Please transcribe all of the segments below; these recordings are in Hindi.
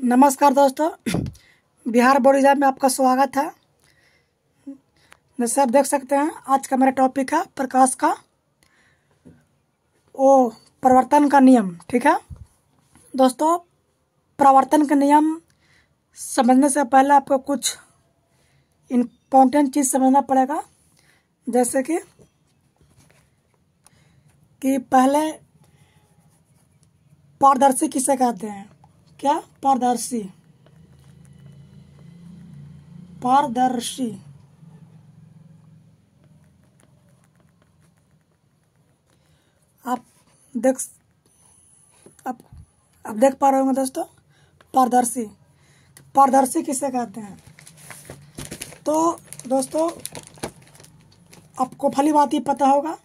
नमस्कार दोस्तों, बिहार बोर्ड एग्जाम में आपका स्वागत है। जैसे आप देख सकते हैं, आज का मेरा टॉपिक है प्रकाश का प्रवर्तन का नियम। ठीक है दोस्तों, प्रवर्तन का नियम समझने से पहले आपको कुछ इम्पोर्टेंट चीज़ समझना पड़ेगा। जैसे कि पहले पारदर्शी किसे कहते हैं? क्या? पारदर्शी। आप देख आप देख पा रहे होंगे दोस्तों, पारदर्शी किसे कहते हैं? तो दोस्तों, आपको भली बात ही पता होगा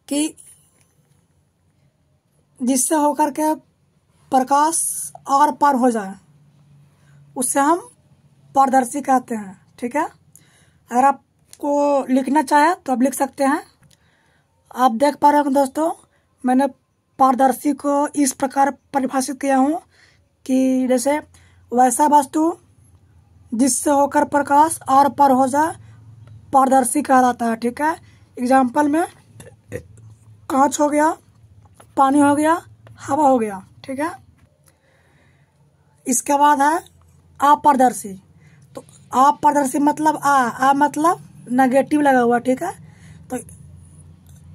कि जिससे होकर के प्रकाश आर पार हो जाए उससे हम पारदर्शी कहते हैं। ठीक है, अगर आपको लिखना चाहे तो आप लिख सकते हैं। आप देख पा रहे होंगे दोस्तों, मैंने पारदर्शी को इस प्रकार परिभाषित किया हूँ कि जैसे वैसा वस्तु जिससे होकर प्रकाश आर पार हो जाए पारदर्शी कहलाता है। ठीक है, एग्जाम्पल में कांच हो गया, पानी हो गया, हवा हो गया। ठीक है, इसके बाद है अपारदर्शी। तो अपारदर्शी मतलब आ मतलब नेगेटिव लगा हुआ। ठीक है, तो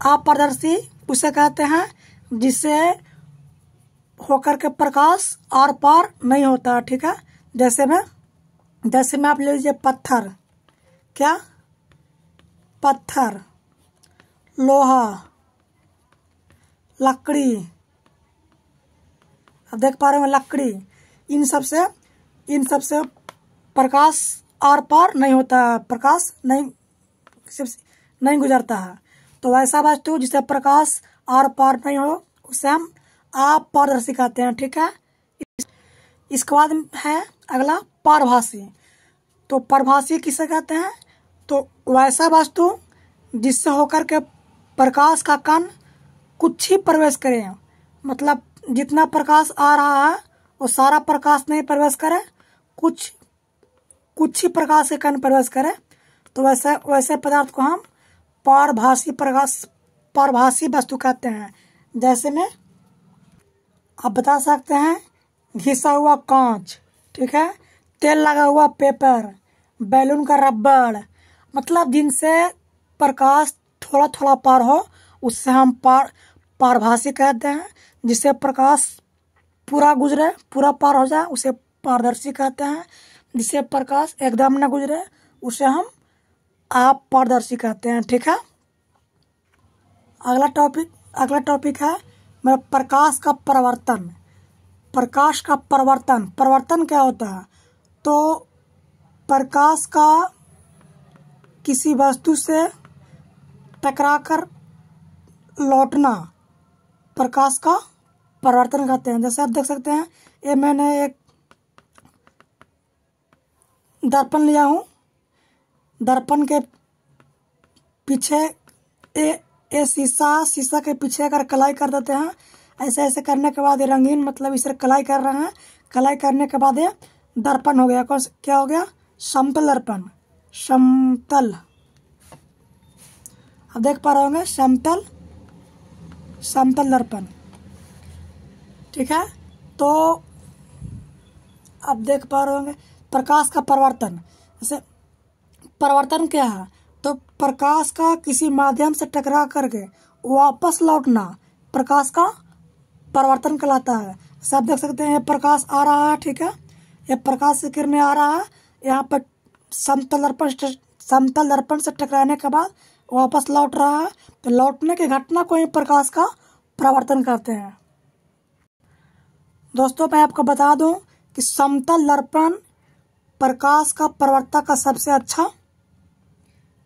अपारदर्शी उसे कहते हैं जिससे होकर के प्रकाश आर पार नहीं होता। ठीक है, जैसे में आप ले लीजिए पत्थर। क्या? पत्थर, लोहा, लकड़ी। आप देख पा रहे हैं लकड़ी, इन सब से प्रकाश आर पार नहीं होता, प्रकाश नहीं गुजरता है। तो वैसा वस्तु जिससे प्रकाश आर पार नहीं हो उसे हम अपारदर्शी कहते हैं। ठीक है, इसके बाद है अगला पारभासी। तो पारभासी किसे कहते हैं? तो वैसा वस्तु जिससे होकर के प्रकाश का कण कुछ ही प्रवेश करे, मतलब जितना प्रकाश आ रहा है वो सारा प्रकाश नहीं प्रवेश करे, कुछ ही प्रकाश के कण प्रवेश करे। तो वैसे पदार्थ को हम पारभासी वस्तु कहते हैं। जैसे में आप बता सकते हैं घिसा हुआ कांच। ठीक है, तेल लगा हुआ पेपर, बैलून का रबड़, मतलब जिनसे प्रकाश थोड़ा थोड़ा पार हो उससे हम पारभासी कहते हैं। जिससे प्रकाश पूरा गुजरे, पूरा पार हो जाए उसे पारदर्शी कहते हैं। जिससे प्रकाश एकदम न गुजरे उसे हम अपारदर्शी कहते हैं। ठीक है, अगला टॉपिक है मेरा प्रकाश का परिवर्तन। प्रकाश का परिवर्तन क्या होता है? तो प्रकाश का किसी वस्तु से टकराकर लौटना प्रकाश का परिवर्तन कहते हैं। जैसे आप देख सकते हैं, ये मैंने एक दर्पण लिया हूँ। दर्पण के पीछे ये शीशा के पीछे अगर कलाई कर देते हैं, ऐसे करने के बाद ये रंगीन, मतलब इसे कलाई कर रहे हैं। कलाई करने के बाद ये दर्पण हो गया। क्या हो गया? समतल दर्पण। समतल, आप देख पा रहे होंगे समतल दर्पण। ठीक है, तो आप देख पा रहे होंगे प्रकाश का परिवर्तन। जैसे परिवर्तन क्या है? तो प्रकाश का किसी माध्यम से टकरा करके वापस लौटना प्रकाश का परिवर्तन कहलाता है। जैसे आप देख सकते हैं, ये प्रकाश आ रहा है। ठीक है, ये प्रकाश से किरणें आ रहा है, यहाँ पर समतल दर्पण से टकराने के बाद वापस लौट रहा है। तो लौटने की घटना को ही प्रकाश का परिवर्तन कहते हैं। दोस्तों, मैं आपको बता दूं कि समतल दर्पण प्रकाश का परिवर्तक का सबसे अच्छा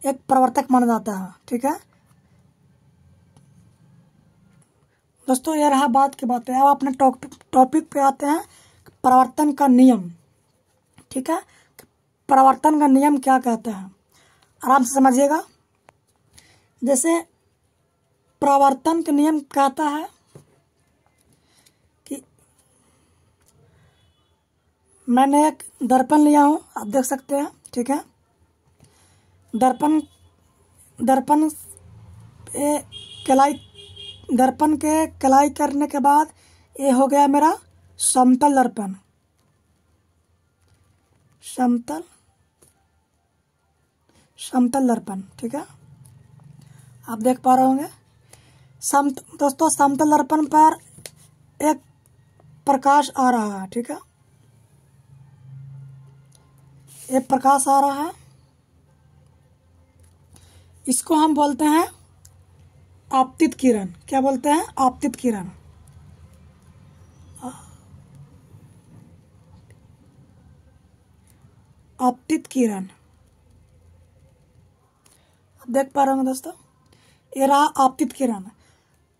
एक प्रवर्तक माना जाता है। ठीक है दोस्तों, यह रहा बात की बात है। अब अपने टॉपिक पे आते हैं, परिवर्तन का नियम। ठीक है, परिवर्तन का नियम क्या कहता है, आराम से समझिएगा। जैसे परिवर्तन का नियम कहता है कि मैंने एक दर्पण लिया हूँ, आप देख सकते हैं, ठीक है। दर्पण दर्पण ए कलाई दर्पण के कलाई करने के बाद ये हो गया मेरा समतल दर्पण। समतल दर्पण, ठीक है, आप देख पा रहे होंगे। दोस्तों, समतल दर्पण पर एक प्रकाश आ रहा है, ठीक है, एक प्रकाश आ रहा है। इसको हम बोलते हैं आपतित किरण। क्या बोलते हैं? आपतित किरण। आपतित किरण, आप देख पा रहे होंगे दोस्तों, ये रहा आपतित किरण।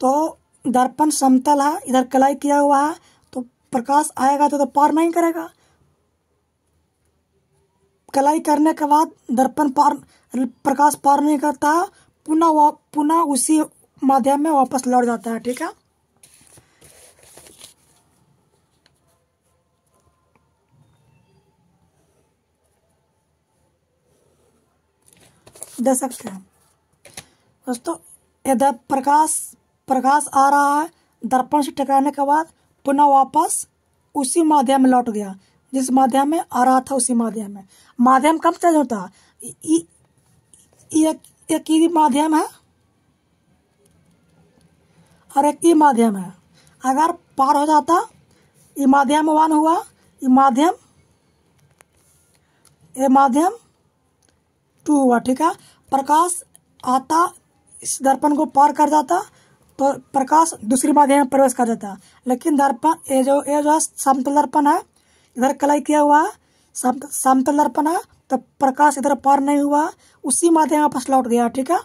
तो दर्पण समतल है, इधर कलाई किया हुआ है, तो प्रकाश आएगा तो पार नहीं करेगा। कलाई करने के बाद दर्पण प्रकाश पार नहीं करता, पुनः उसी माध्यम में वापस लौट जाता है, ठीक है। देख सकते हैं दोस्तों, इधर प्रकाश आ रहा है, दर्पण से टकराने के बाद पुनः वापस उसी माध्यम में लौट गया, जिस माध्यम में आ रहा था उसी माध्यम में। माध्यम कब चेंज होता है? एक ही माध्यम है और एक ही माध्यम है। अगर पार हो जाता, ये माध्यम 1 हुआ, ये माध्यम 2 हुआ, ठीक है। प्रकाश आता, इस दर्पण को पार कर जाता तो प्रकाश दूसरी माध्यम में प्रवेश कर जाता। लेकिन दर्पण ये जो समतल दर्पण है, इधर कलाई किया हुआ है, समतल दर्पण है, तो प्रकाश इधर पार नहीं हुआ, उसी माध्यम में वापस लौट गया, ठीक है।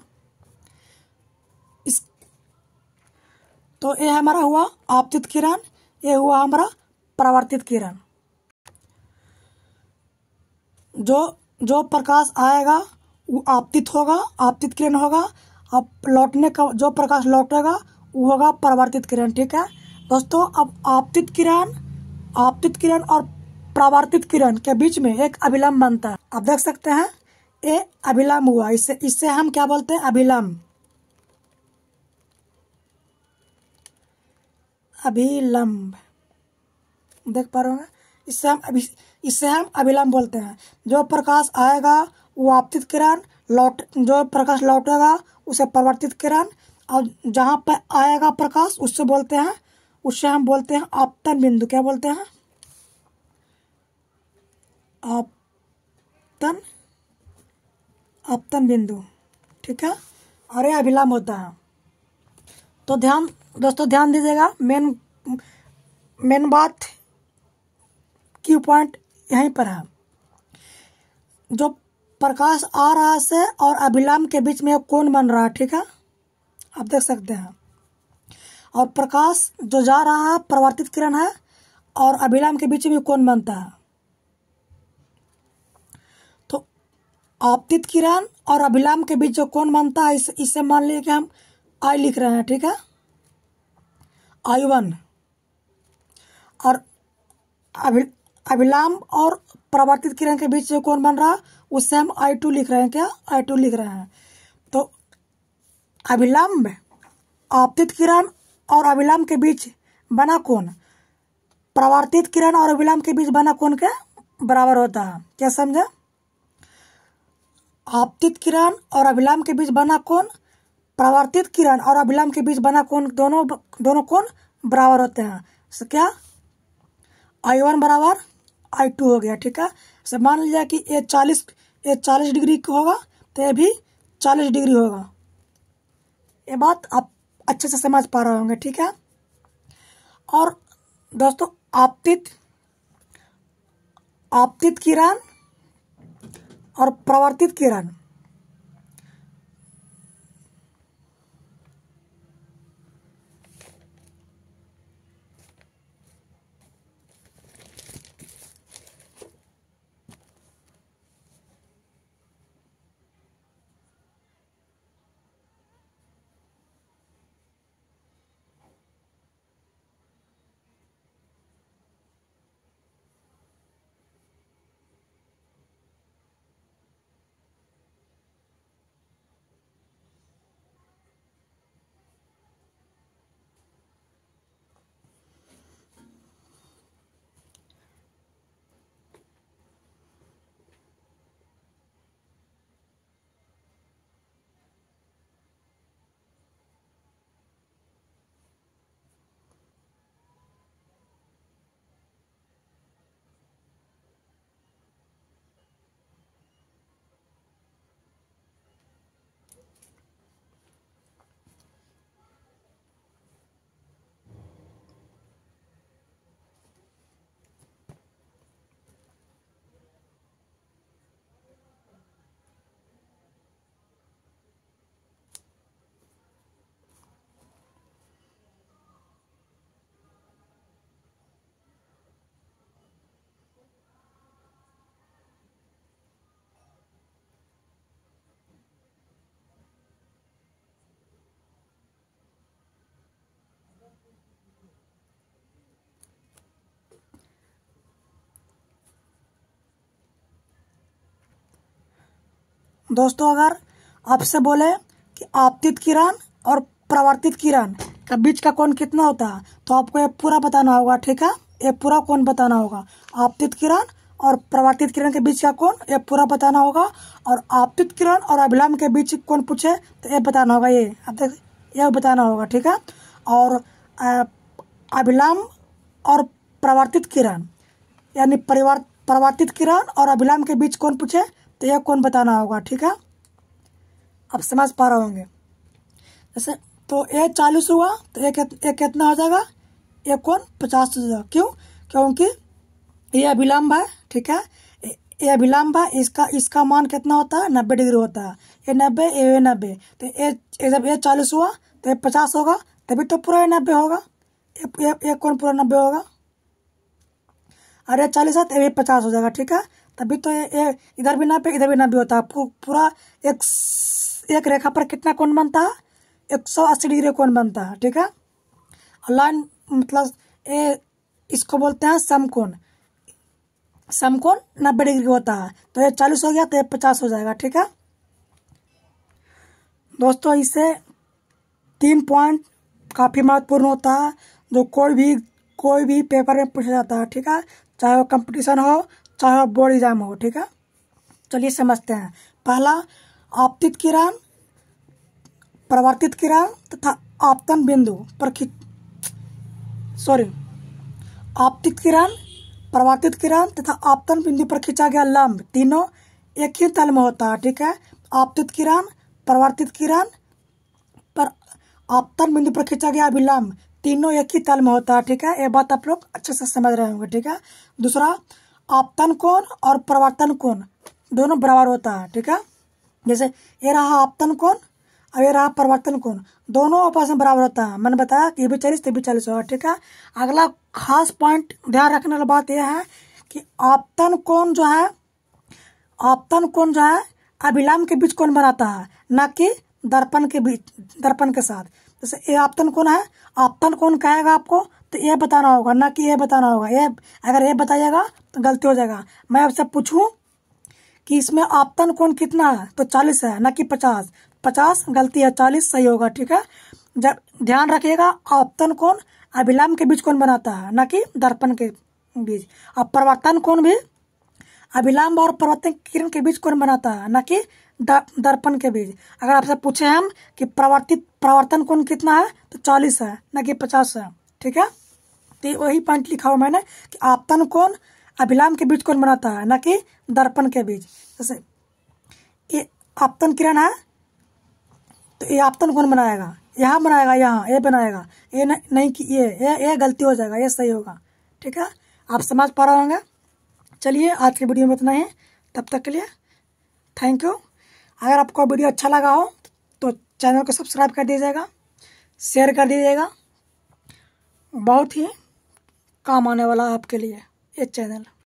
तो ये हमारा हुआ आपतित किरण, ये हुआ हमारा परावर्तित किरण। जो प्रकाश आएगा वो आपतित होगा, आपतित किरण होगा। अब लौटने का जो प्रकाश लौटेगा वो होगा परावर्तित किरण, ठीक है दोस्तों। अब आपतित किरण और परावर्तित किरण के बीच में एक अभिलंब बनता है, आप देख सकते हैं, ये अभिलंब हुआ। इससे हम क्या बोलते हैं? अभिलंब। देख पा रहे हो? इससे हम अभिलंब बोलते हैं। जो प्रकाश आएगा वो आपतित किरण, जो प्रकाश लौटेगा उसे परावर्तित किरण, और जहाँ पे आएगा प्रकाश उससे हम बोलते हैं आपतन बिंदु। क्या बोलते हैं? आपतन बिंदु, ठीक है। और ये अभिलंब होता है। तो दोस्तों ध्यान दीजिएगा, मेन बात की पॉइंट यहीं पर है। जो प्रकाश आ रहा से और अभिलंब के बीच में एक कोण बन रहा है, ठीक है, आप देख सकते हैं। और प्रकाश जो जा रहा है परावर्तित किरण है, और अभिलंब के बीच में कोण बनता है। तो आपतित किरण और अभिलंब के बीच जो कोण बनता है, इससे मान लीजिए कि हम आई लिख रहे हैं, ठीक है, I1। और अभिलंब और परावर्तित किरण के बीच जो कोण बन रहा है उससे हम I2 लिख रहे हैं। क्या? I2 लिख रहे हैं। तो अभिलंब, आपतित किरण और अभिलंब के बीच बना कोण परावर्तित किरण और अभिलंब के बीच बना कोण के बराबर होता है। क्या समझे? आपतित किरण और अभिलंब के बीच बना कोण, परावर्तित किरण और अभिलंब के बीच बना कोण, दोनों कोण बराबर होते हैं। तो क्या? I1 बराबर I2 हो गया, ठीक है। से मान लीजिए कि ये 40 डिग्री का होगा, तो ये भी 40 डिग्री होगा। ये बात आप अच्छे से समझ पा रहे होंगे, ठीक है। और दोस्तों, आपतित किरण और परावर्तित किरण, दोस्तों अगर आपसे बोले कि आपतित किरण और परावर्तित किरण का बीच का कोण कितना होता है तो आपको ये पूरा बताना होगा, ठीक है। ये पूरा कोण बताना होगा। आपतित किरण और परावर्तित किरण के बीच का कोण ये पूरा बताना होगा। और आपतित किरण और अभिलंब के बीच कोण पूछे तो ये बताना होगा, ये अब तक यह बताना होगा, ठीक है। और अभिलंब और परावर्तित किरण यानी परावर्तित किरण और अभिलंब के बीच कोण पूछे तो यह कोण बताना होगा, ठीक है। अब समझ पा रहे होंगे। जैसे तो ये 40 हुआ तो ये कितना हो जाएगा, ये कोण 50 हो जाएगा। क्यों? क्योंकि ये अभिलंब है, ठीक है। ये अभिलंब है, इसका मान कितना होता है, 90 डिग्री होता है। ये 90, ये 90, तो ये जब ये 40 हुआ तो ये 50 होगा, तभी तो पूरा ये 90 होगा। ये कोण पूरा 90 होगा। अरे 40 है तो ये 50 हो जाएगा, ठीक है। तभी तो ये इधर भी 90 इधर भी 90 होता है। पूरा एक रेखा पर कितना कोण बनता है, 180 डिग्री कोण बनता है, ठीक है। लाइन मतलब ये इसको बोलते हैं समकोण। समकोण 90 डिग्री होता है। तो ये 40 हो गया तो ये 50 हो जाएगा, ठीक है। दोस्तों इससे 3 पॉइंट काफ़ी महत्वपूर्ण होता है जो कोई भी पेपर में पूछा जाता है, ठीक है। चाहे वो कंपटीशन हो चाहे वो बोर्ड एग्जाम हो, ठीक है। चलिए समझते हैं। पहला, आपतित किरण, परावर्तित किरण तथा आपतन बिंदु पर आपतित किरण, परावर्तित किरण तथा आपतन बिंदु पर खींचा गया लंब तीनों एक ही तल में होता है, ठीक है। आपतित किरण, परावर्तित किरण पर आपतन बिंदु पर खींचा गया अभिलंब तीनों एक ही तल में होता है, ठीक है। ये बात आप लोग अच्छे से समझ रहे होंगे, ठीक है। दूसरा, आपतन कोण और परावर्तन कोण दोनों बराबर होता है, ठीक है। जैसे ये रहा आपतन कोण और ये रहा परावर्तन कोण, दोनों आपस में बराबर होता है। मैंने बताया कि ये भी 40 ये भी 40 होगा, ठीक है। अगला खास पॉइंट ध्यान रखने वाली बात यह है कि आपतन कोण जो है अभिलंब के बीच कोण बनाता है, न कि दर्पण के साथ। जैसे ये आपतन कोण है, आपतन कोण कहेगा आपको तो ये बताना होगा, ना कि ये बताना होगा। ये अगर ये बताइएगा तो गलती हो जाएगा। मैं आपसे पूछूं कि इसमें आपतन कोण कितना है तो 40 है, ना कि 50। 50 गलती है, 40 सही होगा, ठीक है। जब ध्यान रखिएगा, आपतन कोण अभिलंब के बीच कोण बनाता है, ना कि दर्पण के बीच। और परावर्तन कोण भी अभिलंब और परावर्तन किरण के बीच कोण बनाता है, ना कि दर्पण के बीच। अगर आपसे पूछे हम कि परावर्तन कोण कितना है तो 40 है, ना कि 50 है, ठीक है। तो वही पॉइंट लिखा हुआ मैंने कि आपतन कोण अभिलंब के बीच कोण बनाता है, ना कि दर्पण के बीच। जैसे ये आपतन किरण है तो ये आपतन कोण बनाएगा, यहाँ बनाएगा, यहाँ ये बनाएगा, ये नहीं कि ये गलती हो जाएगा, ये सही होगा, ठीक है। आप समझ पा रहे होंगे। चलिए आज की वीडियो में इतना ही। तब तक के लिए थैंक यू। अगर आपको वीडियो अच्छा लगा हो तो चैनल को सब्सक्राइब कर दीजिएगा, शेयर कर दीजिएगा। बहुत ही काम आने वाला है आपके लिए ये चैनल।